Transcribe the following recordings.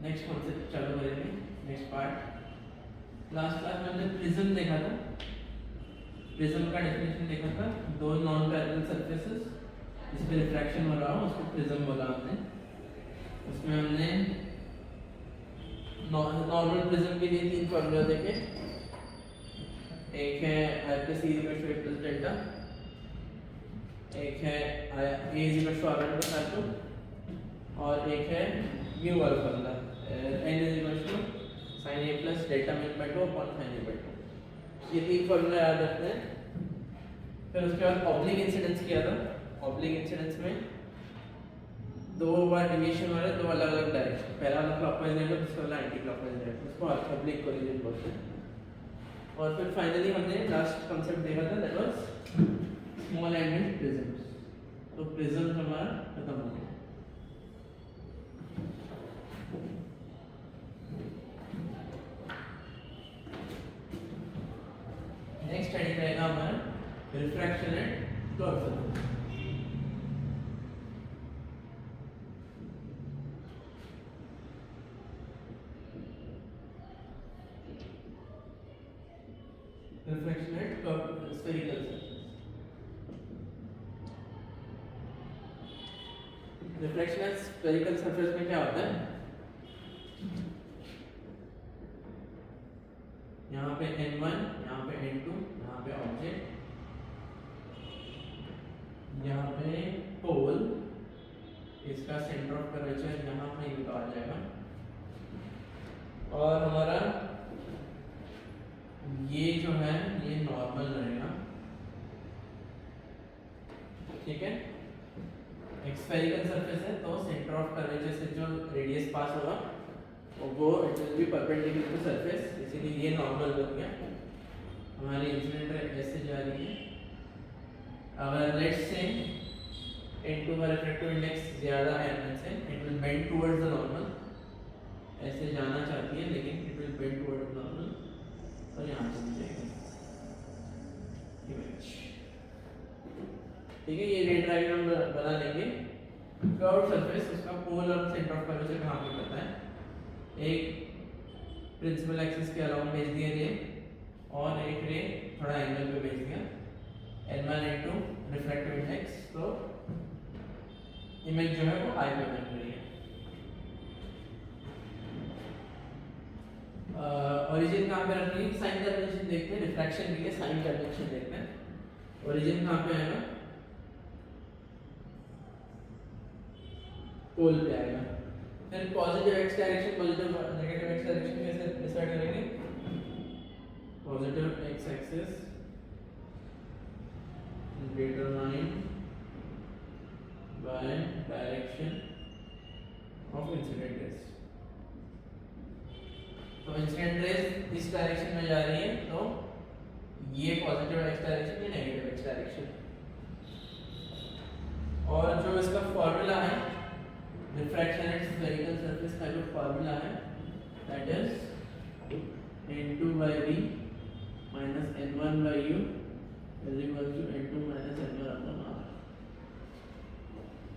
Next concept चालू करेंगे, next part. Last class में हमने प्रिज्म देखा था। प्रिज्म का डेफिनेशन देखा था, दो नॉन पैरेलल सरफेसेस जिस पे रिफ्रैक्शन हो रहा हो उसको प्रिज्म बोला हमने। उसमें हमने नॉर्मल प्रिज्म के लिए तीन फॉर्मूला देखे। एक है I plus E equals to A plus delta, एक है A is equals to R1 plus R2, और एक है म्यू वाला formula N is equals to sin A plus delta mu by 2 upon sin A by 2। ये तीन formula याद रखते हैं। फिर उसके बाद ऑब्लिक इंसिडेंस किया था। ऑब्लिक इंसिडेंस में दो बार डेविएशन वाले दो अलग अलग डायरेक्शन, पहला वाला क्लॉकवाइज डायरेक्शन, दूसरा वाला एंटी क्लॉकवाइज डायरेक्शन, उसको ऑब्लिक कोलिजन बोलते हैं। और फिर फाइनली हमने लास्ट कॉन्सेप्ट देखा था, that was small angle prisms. तो प्रिज्म हमारा खत्म हो गया। नेक्स्ट स्टडी रहेगा हमारा refraction and curve surface. Refraction and curve spherical surface. Refraction and spherical surface में क्या होता है, यहाँ पे n1, यहाँ पे n2, यहाँ पे ऑब्जेक्ट, यहाँ पे पोल, इसका सेंटर ऑफ कर्वेचर यहाँ पे आ जाएगा, और हमारा ये जो है ये नॉर्मल रहेगा, ठीक है। एक स्फेरिकल सरफेस है तो सेंटर ऑफ कर्वेचर से जो रेडियस पास होगा वो it will be perpendicular to surface, इसीलिए ये नॉर्मल बन गया। हमारी इंसिडेंट रे ऐसे जा रही है। अगर लेट्स से n2 का रिफ्रैक्टिव इंडेक्स ज्यादा है n1 से, it will bend towards the normal, ऐसे जाना चाहती है लेकिन it will bend towards normal और यहाँ से जाएगा इमेज, ठीक है। ये रेड डायग्राम बना लेंगे। कर्व्ड सरफेस, उसका पोल और सेंटर ऑफ कर्वेचर कहाँ पे पता है, एक प्रिंसिपल एक्सिस के अलाउंग भेज दिया रे और एक रे थोड़ा एंगल पे भेज दिया, n1 n2 रिफ्रैक्टिव इंडेक्स, तो इमेज जो है वो आई पे बन रही है। ओरिजिन कहाँ पे रखनी है, साइन कन्वेंशन देखते हैं। रिफ्रैक्शन के लिए साइन कन्वेंशन देखते हैं। ओरिजिन कहाँ पे आएगा, पोल पे आएगा। फिर positive x direction, positive negative x direction कैसे डिसाइड करेंगे, positive x axis determined by direction of incident raise. तो इंसिडेंट रेज इस डायरेक्शन में जा रही है तो ये पॉजिटिव एक्स डायरेक्शन, ये नेगेटिव एक्स डायरेक्शन। और जो इसका फॉर्मूला है रिफ्रैक्शन एंड स्फेरिकल सरफेस का, जो फॉर्मूला है that is n2 by v minus n1 by u is equal to n2 minus n1 upon r,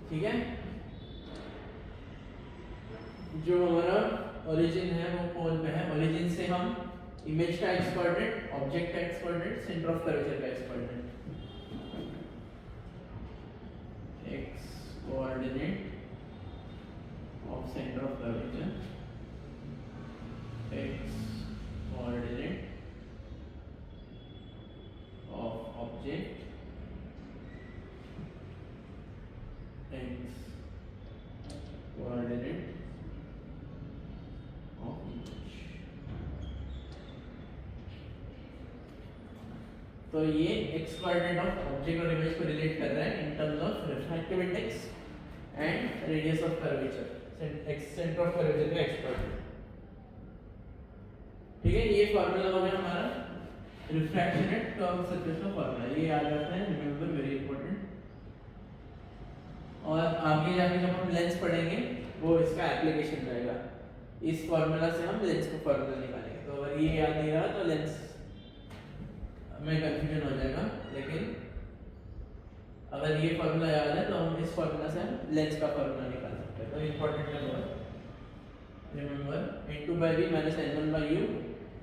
ठीक है। जो हमारा ओरिजिन है वो पोल पे है। ओरिजिन से हम इमेज का एक्स कोऑर्डिनेट, ऑब्जेक्ट का x coordinate, centre of curvature का x coordinate, x coordinate of center of curvature, x coordinate of object, x coordinate of image। तो ये x coordinate of object और image को relate कर रहा है in terms of refractive index and radius of curvature, centre of curvature का x coordinate, ठीक है। ये फार्मूला हो गया हमारा रिफ्रैक्शन एंड कर्व सरफेस का फार्मूला, ये याद रखना है, रिमेंबर, वेरी इंपॉर्टेंट। और आगे जाके जब हम लेंस पढ़ेंगे वो इसका एप्लीकेशन रहेगा। इस फार्मूला से हम लेंस का फार्मूला निकालेंगे। तो अगर ये याद नहीं रहा तो लेंस में कंफ्यूजन हो जाएगा, लेकिन अगर ये फार्मूला याद है तो हम इस फार्मूला से लेंस का फार्मूला निकाल सकते हैं। तो इंपॉर्टेंट है बहुत। remember n2 by v minus n1 by u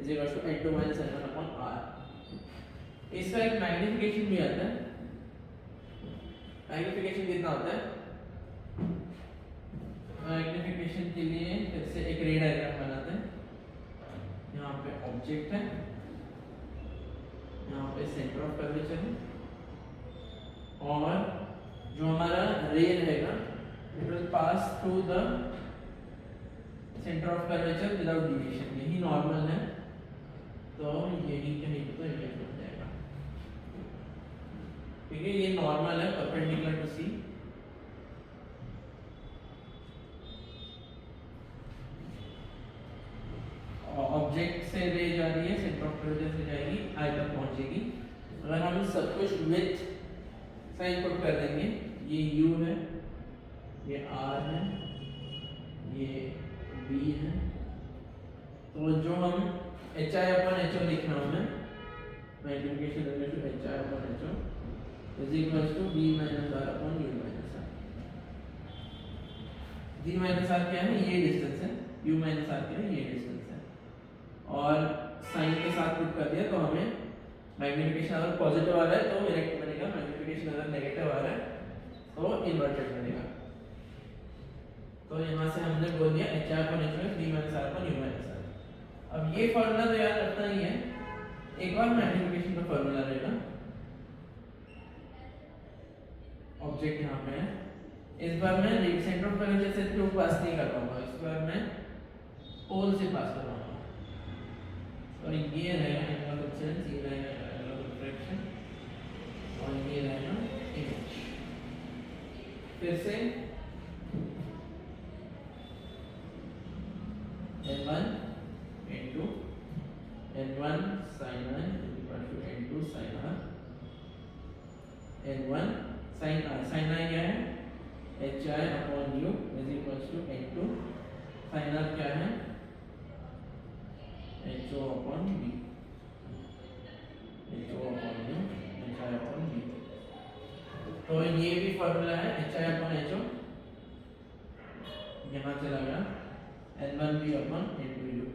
is equal to n2 minus n1 upon r। इसका एक मैग्निफिकेशन भी आता है। मैग्निफिकेशन कितना होता है? मैग्निफिकेशन के लिए फिर से एक रे डायग्राम बनाते हैं। यहाँ पे ऑब्जेक्ट है, यहाँ पे सेंटर ऑफ कर्वेचर है, और जो हमारा रे रहेगा it will pass through the centre of curvature without deviation. यही नॉर्मल है, तो यही कहीं पे तो ये हो जाएगा। ठीक है, ये नॉर्मल है परपेंडिकुलर टू सी। ऑब्जेक्ट से रे जा रही है, सेंटर ऑफ कर्वेचर से जाएगी, आई तक पहुंचेगी। अगर हम सब कुछ विथ साइन पुट कर देंगे, ये u है, ये r है, ये b है, तो जो हम hi upon ho लिख रहा हूँ मैं, multiplication equal to hi upon ho is equal to b minus r upon u minus r। g minus r क्या है? ये डिस्टेंस है। u माइनस r क्या है? ये डिस्टेंस है। और साइन के साथ पुट कर दिया तो हमें मैग्निफिकेशन अगर पॉजिटिव आ रहा है तो इरेक्ट बनेगा, मैग्निफिकेशन अगर नेगेटिव आ रहा है तो इन्वर्टेड बनेगा। तो यहाँ से हमने बोल दिया h upon h is b minus r upon u minus r। अब ये फॉर्मूला तो याद रखना ही है। एक और मैग्निफिकेशन का फॉर्मूला रहेगा। ऑब्जेक्ट यहाँ पे है, इस बार मैं सेंटर ऑफ कर्वेचर से थ्रू पास नहीं कर पाऊंगा, इस बार मैं पोल से पास कर पाऊंगा। और ये रहेगा एंगल ऑफ इंसिडेंस, ये रहेगा एंगल ऑफ रिफ्रैक्शन, और ये रहेगा इमेज। फिर से n1 n2 n1 sin r equal to n2 sin r, n1 sin r, sin r क्या है? hi upon u is equal to n2 sin r क्या है? ho upon b, ho upon u, hi upon b। तो ये भी formula है hi upon ho, यहाँ चला गया n1b upon n2u।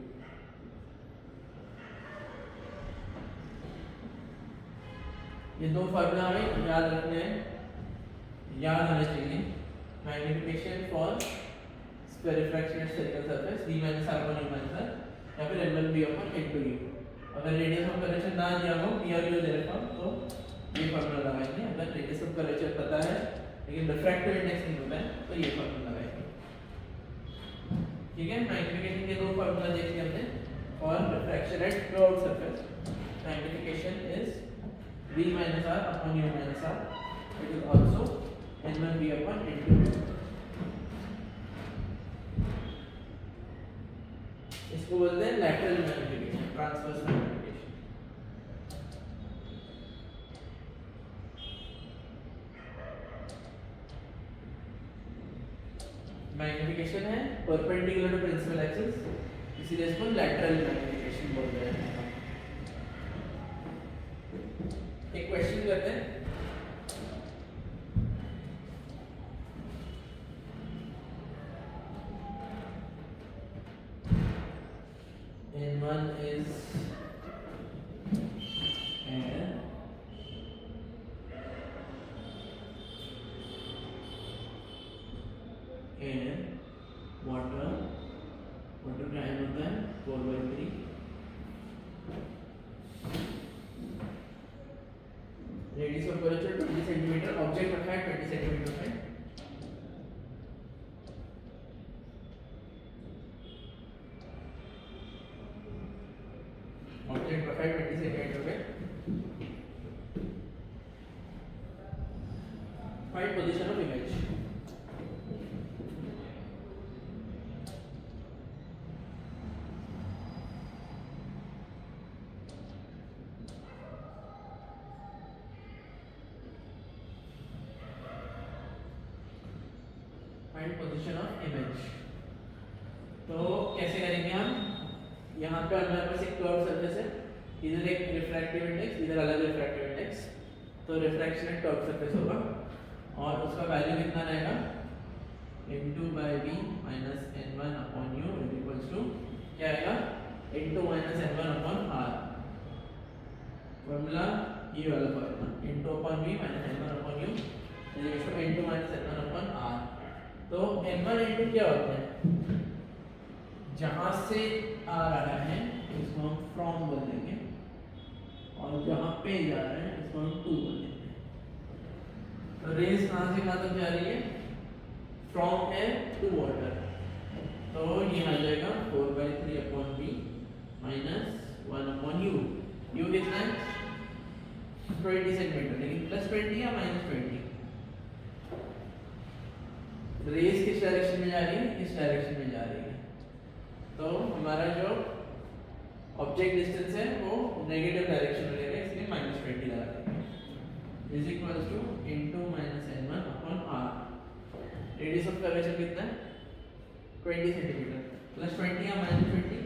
ये दो फॉर्मूला हमें याद रखने हैं, याद होने चाहिए। Magnification for refraction at spherical surface b minus r upon u minus r, या फिर n1b upon n2u। अगर रेडियस ऑफ कर्वेचर ना दिया हो, p और u दे रखा हो, तो ये फॉर्मूला लगाएंगे। अगर रेडियस ऑफ कर्वेचर पता है लेकिन रिफ्रैक्टिव इंडेक्स नहीं पता है तो ये फॉर्मूला लगाएंगे। ठीक है, मैग्निफिकेशन के दो फॉर्मूला देख लिया हमने for refraction at curved surface. Magnification is b minus r upon u minus r, it is also n1b upon n2u। इसको बोलते हैं lateral magnification, transverse magnification. Magnification है परपेंडिकुलर टू प्रिंसिपल एक्सिस, इसीलिए इसको लैटरल मैग्निफिकेशन बोलते हैं। एक question करते हैं। n1 is air, water, water का n होता है 4/3, radius of curvature 20 centimetre, object रखा है 20 सेंटीमीटर पे। ऑब्जेक्ट रखा है 20 सेंटीमीटर पे। Find position of image. Find position of image तो कैसे करेंगे हम? यहाँ पे हमारे पास एक कर्व सरफेस है, इधर एक रिफ्रैक्टिव इंडेक्स, इधर अलग रिफ्रैक्टिव इंडेक्स, तो रिफ्रैक्शन एट कर्व सरफेस होगा और उसका वैल्यू कितना रहेगा? N two by B minus n1 upon U is equals to क्या आएगा n two minus n1 upon R formula ये वाला formula n two upon B minus n1 upon U is equals to n two minus n1 upon R. तो n1 into क्या होता है जहां से आ रहा है इसको हम फ्रॉम बोल देंगे और जहां पे जा रहा है इसको हम टू बोल देंगे। तो रेस कहां से कहां तक जा रही है फ्रॉम एयर टू वाटर तो ये आ जाएगा 4/3 upon B minus 1 upon U. U कितना है 20 सेंटीमीटर लेकिन प्लस 20 या माइनस 20। रेस किस डायरेक्शन में जा रही है इस डायरेक्शन में जा रही है तो हमारा जो ऑब्जेक्ट डिस्टेंस है वो नेगेटिव डायरेक्शन में लेगा इसलिए माइनस 20 लगा देंगे is equals to n two minus n1 upon r। Radius of curvature कितना है 20 सेंटीमीटर प्लस 20 या माइनस 20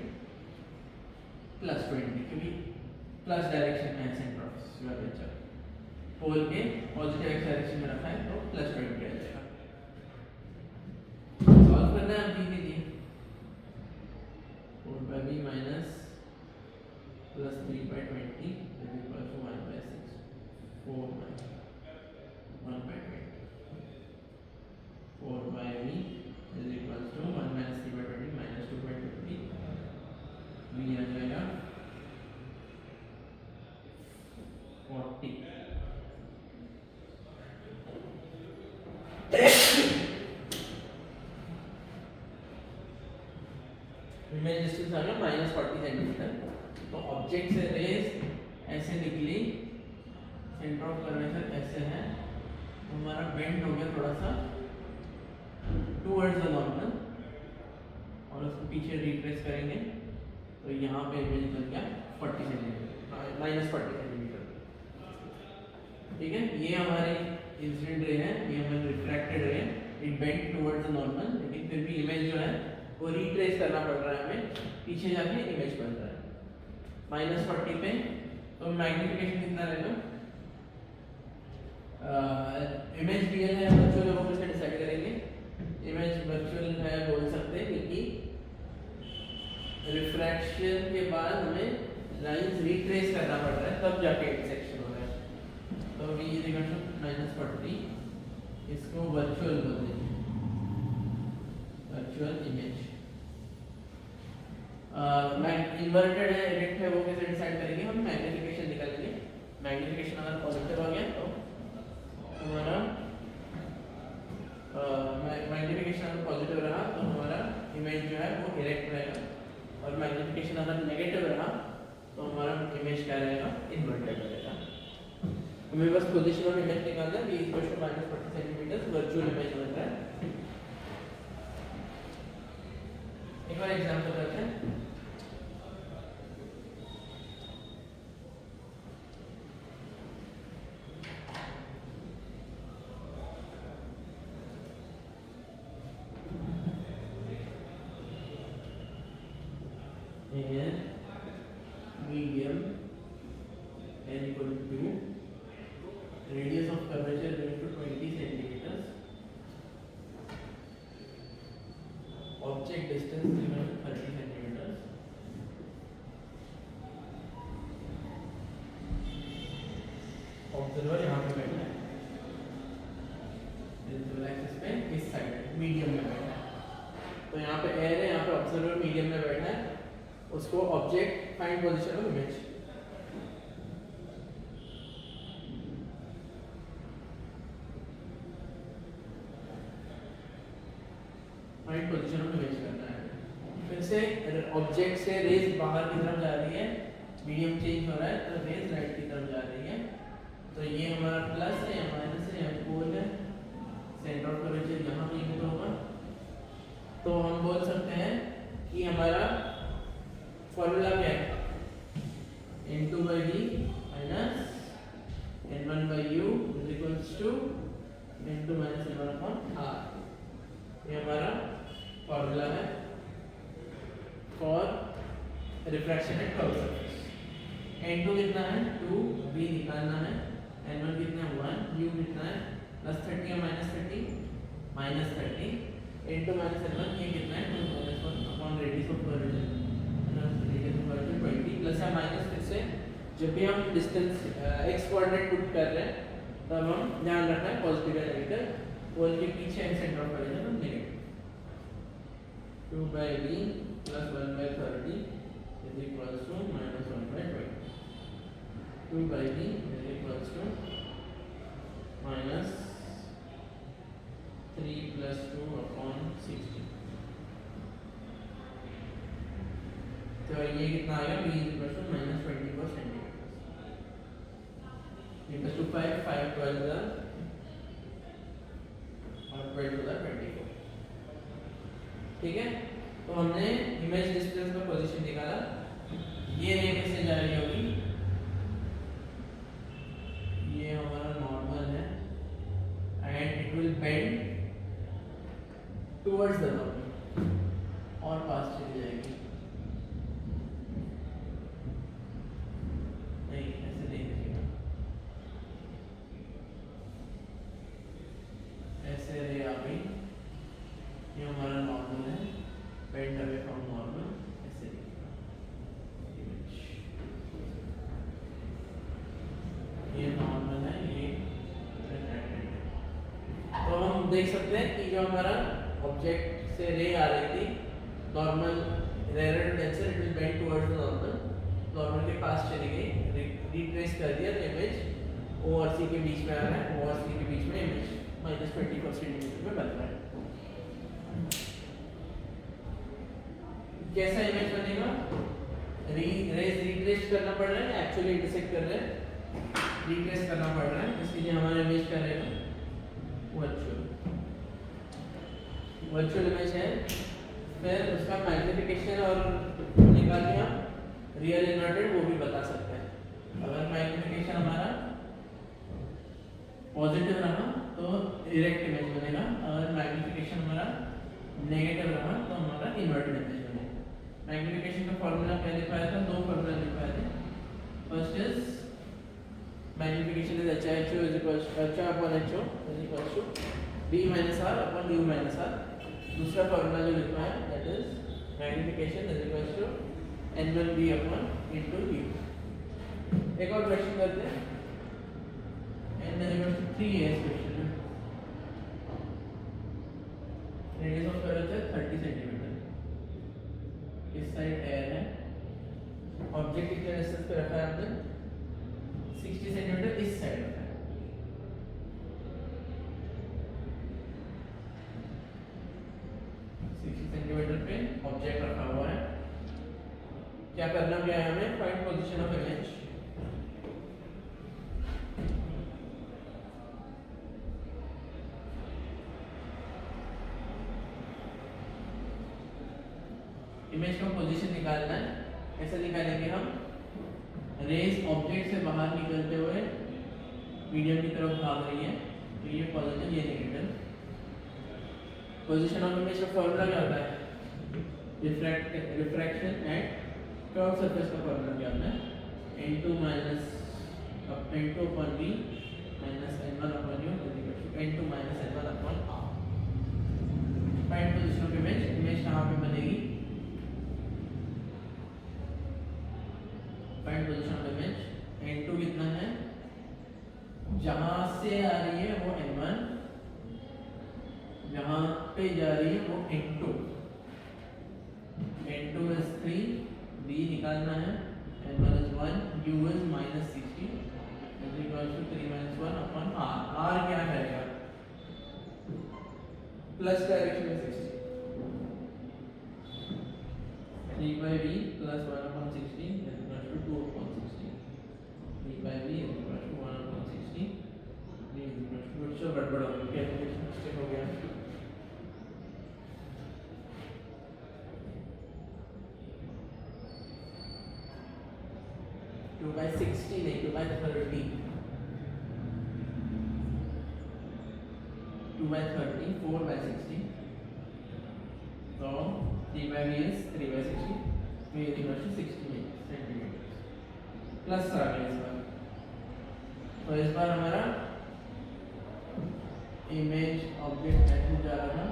प्लस 20 क्योंकि प्लस डायरेक्शन में है सेंटर ऑफ कर्वेचर पोल के पॉजिटिव एक्स डायरेक्शन में रखा है तो प्लस 20 आ जाएगा। सॉल्व करना है अब के लिए 4/b minus plus 3/20 is equal to 1/6 4 1/20 4/b is equals to 1 minus 3/20 minus 2/20 b आ जाएगा 40। इमेज डिस्टेंस आ गया माइनस 40 सेंटीमीटर। तो ऑब्जेक्ट से रेज ऐसे निकली सेंटर ऑफ कर्वेचर ऐसे है तो हमारा बेंड हो गया थोड़ा सा टुवर्ड्स द नॉर्मल और उसको पीछे रिट्रेस करेंगे तो यहाँ पे इमेज बन गया 40 सेंटीमीटर माइनस 40 सेंटीमीटर। ठीक है ये हमारी इंसिडेंट रे है ये हमारी रिफ्रैक्टेड रे it bend towards the normal लेकिन फिर भी इमेज जो है वो रिट्रेस करना पड़ रहा है हमें पीछे जाके इमेज बन रहा है माइनस 40 पे। तो मैग्निफिकेशन कितना रहेगा इमेज रियल है वर्चुअल है वो कैसे डिसाइड करेंगे इमेज वर्चुअल है बोल सकते हैं क्योंकि रिफ्रैक्शन के बाद हमें लाइंस रिट्रेस करना पड़ रहा है तब जाके इंटरसेक्शन हो रहा है। तो v इज इक्वल टू -40 इसको वर्चुअल बोल देंगे वर्चुअल इमेज। इन्वर्टेड है इरेक्ट है वो कैसे डिसाइड करेंगे हम मैग्निफिकेशन निकालेंगे। मैग्निफिकेशन अगर पॉजिटिव आ गया तो हमारा मैग्निफिकेशन अगर पॉजिटिव रहा तो हमारा इमेज जो है वो इरेक्ट रहेगा और मैग्निफिकेशन अगर नेगेटिव रहा तो हमारा इमेज क्या रहेगा इन्वर्टेड रहेगा। हमें बस पोजीशन ऑफ इमेज निकालना है v equal to -40 centimetre virtual image बन रहा है। एक बार एग्जांपल करते हैं medium n equal to 2 radius of curvature going to 20 centimeters object distance given 30 centimeters observer यहाँ पे बैठा है विजुअल एक्सिस पे इस साइड मीडियम में बैठा है। तो यहाँ पे एयर है यहाँ पे ऑब्जर्वर मीडियम में बैठा है उसको object find position of image find position of image करना है। फिर से ऑब्जेक्ट से रेज बाहर की तरफ जा रही है मीडियम चेंज हो रहा है तो रेज राइट की तरफ जा रही है तो ये हमारा प्लस है या माइनस है या पोल है सेंटर ऑफ कर्वेचर यहाँ पे यूज होगा। तो हम बोल सकते हैं कि हमारा फॉर्मूला क्या है n2/v minus n1/u is equals to n2 minus n1/r। ये हमारा फॉर्मूला है for refraction at curve surface. n2 कितना है 2 v निकालना है n1 कितना है 1 u कितना है +30 या -30 -30 इनटू माइनस n1 ये कितना है 2 minus 1 upon radius of curve radius of curve 20 plus या माइनस। फिर से जब भी हम डिस्टेंस x कोऑर्डिनेट पुट कर रहे हैं तब हम ध्यान रखना है पॉजिटिव या नेगेटिव, पोल के पीछे सेंटर ऑफ कर्व है negative. 2/b plus 1/30 is equals to minus 1/20. 2/b is equals to minus 3 plus 2 upon 60. तो ये कितना आएगा b is equals to minus 24 centimeters. Equals to 5 12 और 12 24. ठीक है, तो हमने इमेज डिस्टेंस का पोजीशन निकाला। ये रे कैसे जा रही होगी, ये हमारा नॉर्मल है and it will bend towards the normal और पास चली जाएगी। नहीं ऐसे नहीं देखिएगा, ऐसे रे आ गई, ये हमारा नॉर्मल है, बेंड अवे फ्रॉम नॉर्मल, ऐसे इमेज ये नॉर्मल है, ये रिफ्रैक्टेड है। तो हम देख सकते हैं कि जो हमारा ऑब्जेक्ट से रे आ रही थी normal rarer denser it will bend towards the normal, normal के पास चली गई, रिट्रेस कर दिया तो इमेज ओ और सी के बीच में आ रहा है, ओ और सी के बीच में इमेज माइनस 24 सेंटीमीटर में बन रहा है। कैसा इमेज बनेगा, रेज रिट्रेस करना पड़ रहा है, एक्चुअली इंटरसेक्ट कर रहे हैं, रिट्रेस करना पड़ रहा है, इसलिए हमारा इमेज क्या रहेगा वर्चुअल इमेज है। फिर उसका मैग्निफिकेशन और निकाल के हम रियल इन्वर्टेड वो भी बता सकते हैं। अगर मैग्निफिकेशन हमारा पॉजिटिव रहा तो डायरेक्ट इमेज बनेगा, अगर मैग्निफिकेशन हमारा नेगेटिव रहा तो हमारा इन्वर्टेड इमेज बनेगा। मैग्निफिकेशन का फॉर्मूला क्या लिखवाया था, दो फॉर्मूला लिखवाए थे। First is magnification is HIHO is equals to HI upon HO is equals to B minus R upon U minus R। दूसरा फॉर्मूला जो लिखा है that is magnification is equals to N1B upon into U। एक और question करते हैं, N is equals to 3 है इस क्वेश्चन में, रेडियस ऑफ कर्व है 30 सेंटीमीटर, इस साइड एयर है, ऑब्जेक्ट कितने डिस्टेंस पे रखा है आपने 60 सेंटीमीटर इस साइड रखा है। सेंटीमीटर पे ऑब्जेक्ट रखा हुआ है, क्या करना क्या है हमें, find position of image. Image का पोजीशन निकालना है, कैसे निकालेंगे हम, रेज ऑब्जेक्ट से बाहर निकलते हुए मीडियम की तरफ भाग रही है, तो ये पॉजिटिव ये नेगेटिव। पोजीशन ऑफ इमेज का फॉर्मूला क्या होता है, रिफ्रैक्शन एट कर्व सरफेस का फॉर्मूला क्या होता है, n2 minus n2 upon v minus n1 upon u is equal to n2 minus n1 upon r। Find position of image, image कहाँ पे बनेगी, find position of image, n2 कितना है, जहां से आ रही है वो n1, जहां पे जा रही है वो n2, n2 is 3, b निकालना है, n1 is 1, u is minus 60 is equal to 3 minus 1 upon r। r क्या करेगा, प्लस डायरेक्शन में 60, 3/b plus 1 upon 60 is equal to 2 upon 60, 3/b is equal to 1 upon 60, b is equal to, कुछ तो गड़बड़ हो गया, कैलकुलेशन मिस्टेक हो गया, 2/60 नहीं 2/30, 2/30 4/60, so 3/b is 3/60, b is equal to 60 centimetre plus आ गया इस बार। तो इस बार हमारा इमेज ऑब्जेक्ट मैसेज जा रहा था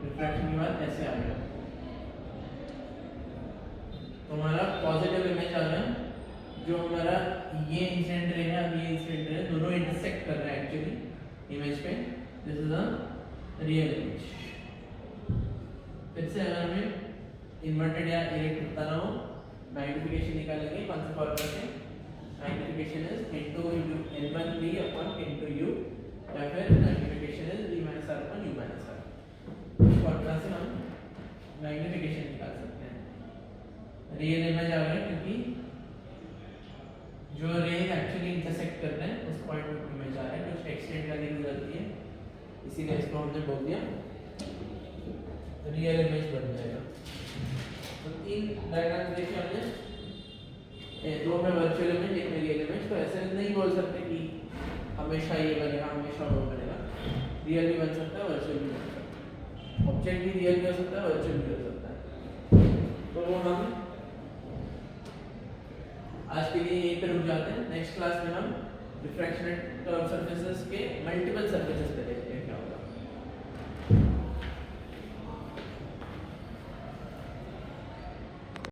रिफ्रैक्शन के बाद ऐसे आ गया, तो हमारा पॉजिटिव इमेज आ गया। जो हमारा ये इंसिडेंट रे है, अब ये इंसिडेंट रे दोनों इंटरसेक्ट कर रहे हैं एक्चुअली इमेज पे, this is a real image. फिर से अगर हमें इन्वर्टेड या इरेक्ट होता ना हो, मैग्निफिकेशन निकालेंगे कौन से फॉर्मूला से, magnification is into n1 v upon into u, या फिर magnification is v minus r upon u minus r। इस फॉर्मूला से हम मैग्निफिकेशन निकाल सकते हैं। रियल इमेज आ गया क्योंकि जो रेज एक्चुअली इंटरसेक्ट कर रहे हैं उस पॉइंट पे इमेज आ रहा है, कुछ एक्सटेंड करने की जरूरत नहीं है, इसीलिए इसको हमने बोल दिया रियल इमेज बन जाएगा। तो तीन डायग्राम देखे हमने, दो में वर्चुअल इमेज, एक में रियल इमेज। तो ऐसे नहीं बोल सकते कि हमेशा ये बनेगा हमेशा वो बनेगा, रियल भी बन सकता है वर्चुअल भी बन सकता है, ऑब्जेक्ट भी रियल भी हो सकता है वर्चुअल भी हो सकता है। तो वो हम आज के लिए यहीं पे रुक जाते हैं। नेक्स्ट क्लास में हम रिफ्रैक्शन एट कर्व सरफेसेस के मल्टीपल सरफेसेस पे देखेंगे।